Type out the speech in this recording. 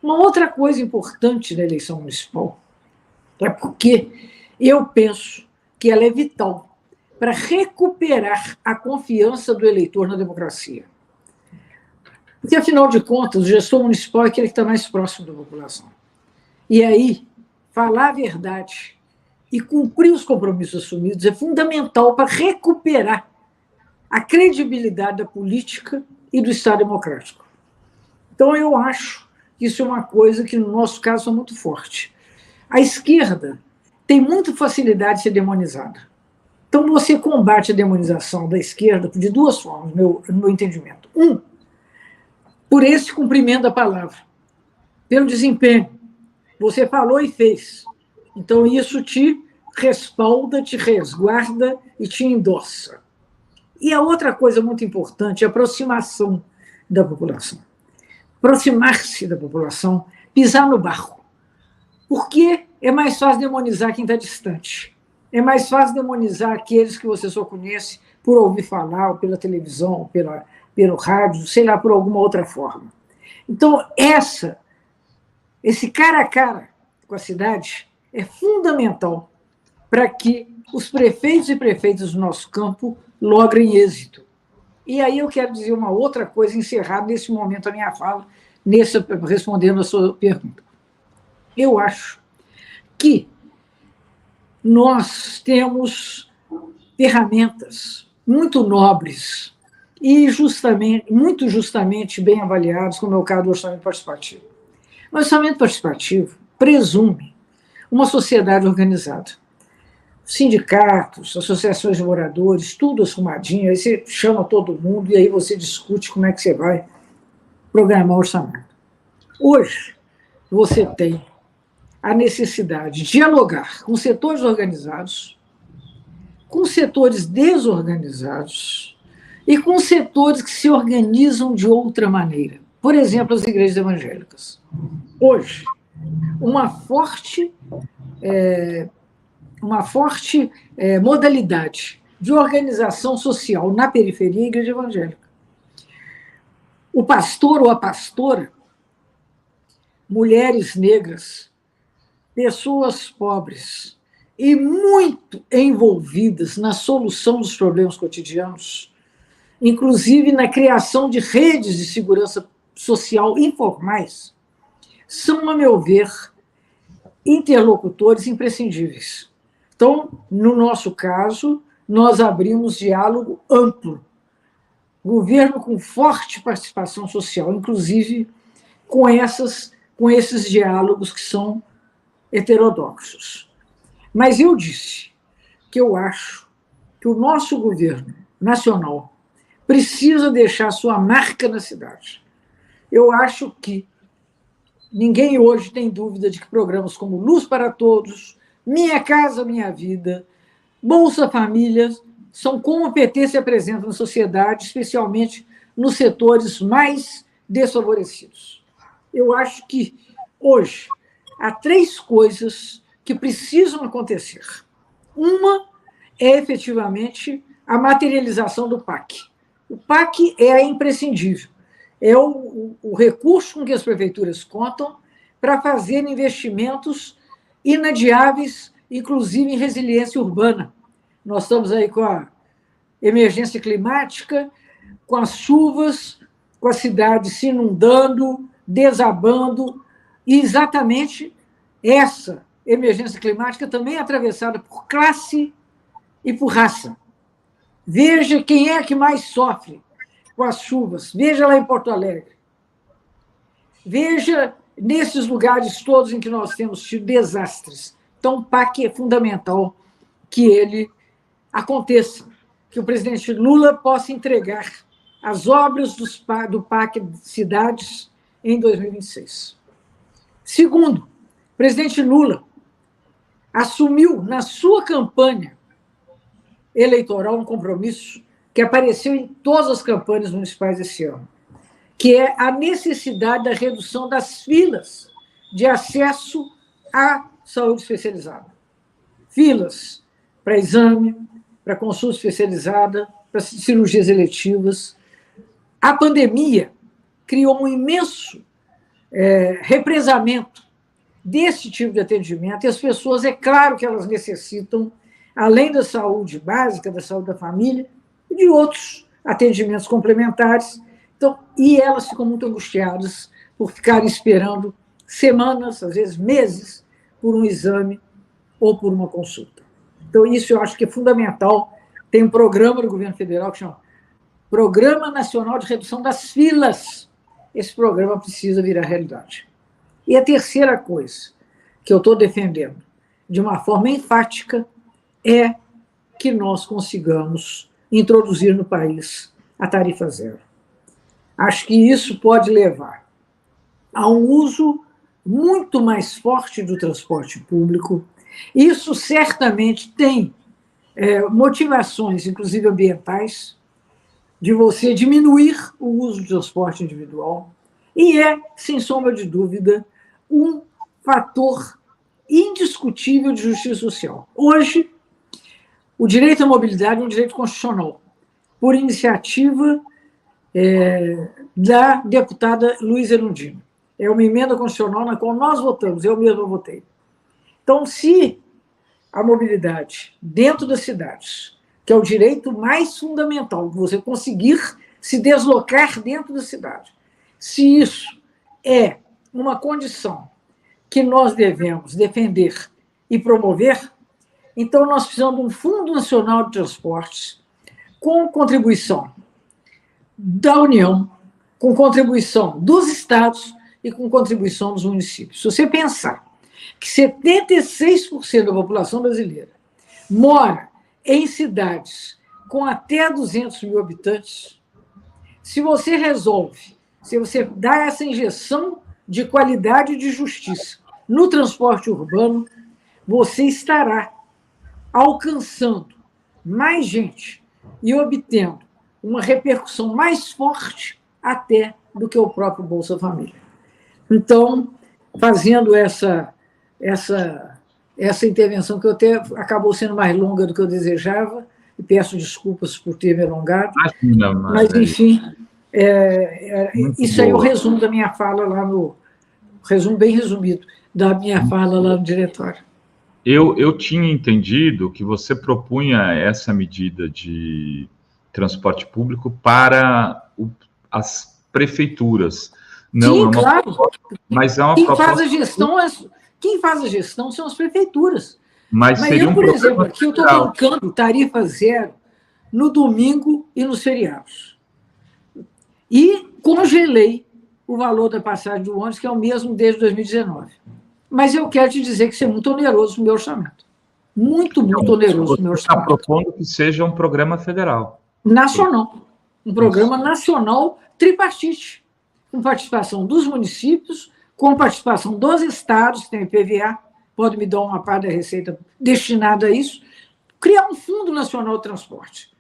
Uma outra coisa importante da eleição municipal é porque eu penso que ela é vital para recuperar a confiança do eleitor na democracia. Porque, afinal de contas, o gestor municipal é aquele que está mais próximo da população. E aí, falar a verdade e cumprir os compromissos assumidos é fundamental para recuperar a credibilidade da política e do Estado democrático. Então, eu acho que isso é uma coisa que, no nosso caso, é muito forte. A esquerda tem muita facilidade de ser demonizada. Então, você combate a demonização da esquerda de duas formas, no meu entendimento. Por esse cumprimento da palavra, pelo desempenho. Você falou e fez. Então, isso te respalda, te resguarda e te endossa. E a outra coisa muito importante é a aproximação da população. Aproximar-se da população, pisar no barro. Porque é mais fácil demonizar quem está distante. É mais fácil demonizar aqueles que você só conhece por ouvir falar, ou pela televisão, ou pelo rádio, sei lá, por alguma outra forma. Então, esse cara a cara com a cidade é fundamental para que os prefeitos e prefeitas do nosso campo logrem êxito. E aí eu quero dizer uma outra coisa, encerrar nesse momento a minha fala, respondendo a sua pergunta. Eu acho que nós temos ferramentas muito nobres e muito justamente bem avaliadas, como é o caso do orçamento participativo. O orçamento participativo presume uma sociedade organizada. Sindicatos, associações de moradores, tudo arrumadinho, aí você chama todo mundo e aí você discute como é que você vai programar o orçamento. Hoje, você tem a necessidade de dialogar com setores organizados, com setores desorganizados e com setores que se organizam de outra maneira. Por exemplo, as igrejas evangélicas. Hoje, uma forte modalidade de organização social na periferia é a igreja evangélica. O pastor ou a pastora, mulheres negras, pessoas pobres e muito envolvidas na solução dos problemas cotidianos, inclusive na criação de redes de segurança social informais, são, a meu ver, interlocutores imprescindíveis. Então, no nosso caso, nós abrimos diálogo amplo, governo com forte participação social, inclusive com esses diálogos que são heterodoxos. Mas eu disse que eu acho que o nosso governo nacional precisa deixar sua marca na cidade. Eu acho que ninguém hoje tem dúvida de que programas como Luz para Todos, Minha Casa Minha Vida, Bolsa Família, são como o PT se apresenta na sociedade, especialmente nos setores mais desfavorecidos. Eu acho que, hoje, há 3 coisas que precisam acontecer. Uma é, efetivamente, a materialização do PAC. O PAC é imprescindível. É o recurso com que as prefeituras contam para fazer investimentos inadiáveis, inclusive em resiliência urbana. Nós estamos aí com a emergência climática, com as chuvas, com as cidades se inundando, desabando, e exatamente essa emergência climática também é atravessada por classe e por raça. Veja quem é que mais sofre com as chuvas. Veja lá em Porto Alegre. Veja nesses lugares todos em que nós temos tido desastres. Então, o PAC é fundamental que ele aconteça, que o presidente Lula possa entregar as obras do PAC de cidades em 2026. Segundo, o presidente Lula assumiu na sua campanha eleitoral um compromisso que apareceu em todas as campanhas municipais esse ano, que é a necessidade da redução das filas de acesso à saúde especializada. Filas para exame, para consulta especializada, para cirurgias eletivas. A pandemia criou um imenso represamento desse tipo de atendimento, e as pessoas, é claro que elas necessitam, além da saúde básica, da saúde da família, de outros atendimentos complementares. Então, e elas ficam muito angustiadas por ficarem esperando semanas, às vezes meses, por um exame ou por uma consulta. Então, isso eu acho que é fundamental. Tem um programa do governo federal que chama Programa Nacional de Redução das Filas. Esse programa precisa virar realidade. E a terceira coisa que eu estou defendendo, de uma forma enfática, é que nós consigamos introduzir no país a tarifa zero. Acho que isso pode levar a um uso muito mais forte do transporte público. Isso certamente tem motivações, inclusive ambientais, de você diminuir o uso do transporte individual, e é, sem sombra de dúvida, um fator indiscutível de justiça social. Hoje, o direito à mobilidade é um direito constitucional, por iniciativa da deputada Luísa Erundina. É uma emenda constitucional na qual nós votamos, eu mesmo votei. Então, se a mobilidade dentro das cidades, que é o direito mais fundamental, você conseguir se deslocar dentro da cidade, se isso é uma condição que nós devemos defender e promover, então nós precisamos de um Fundo Nacional de Transportes com contribuição da União, com contribuição dos estados e com contribuição dos municípios. Se você pensar que 76% da população brasileira mora em cidades com até 200 mil habitantes, se você resolve, se você dá essa injeção de qualidade e de justiça no transporte urbano, você estará alcançando mais gente e obtendo uma repercussão mais forte até do que o próprio Bolsa Família. Então, fazendo essa intervenção, que até acabou sendo mais longa do que eu desejava, e peço desculpas por ter me alongado, mas, enfim, isso aí é o resumo da minha fala lá no... resumo bem resumido da minha fala lá no diretório. Eu tinha entendido que você propunha essa medida de transporte público para as prefeituras. Não, sim, claro. Mas é uma quem faz a gestão são as prefeituras. Mas eu, por exemplo, aqui eu estou colocando tarifa zero no domingo e nos feriados. E congelei o valor da passagem do ônibus, que é o mesmo desde 2019. Mas eu quero te dizer que isso é muito oneroso no meu orçamento. Muito oneroso no meu orçamento. Você está propondo que seja um programa federal. Nacional. Um programa nacional tripartite, com participação dos municípios, com participação dos estados, que tem IPVA, pode me dar uma parte da receita destinada a isso, criar um Fundo Nacional de Transporte.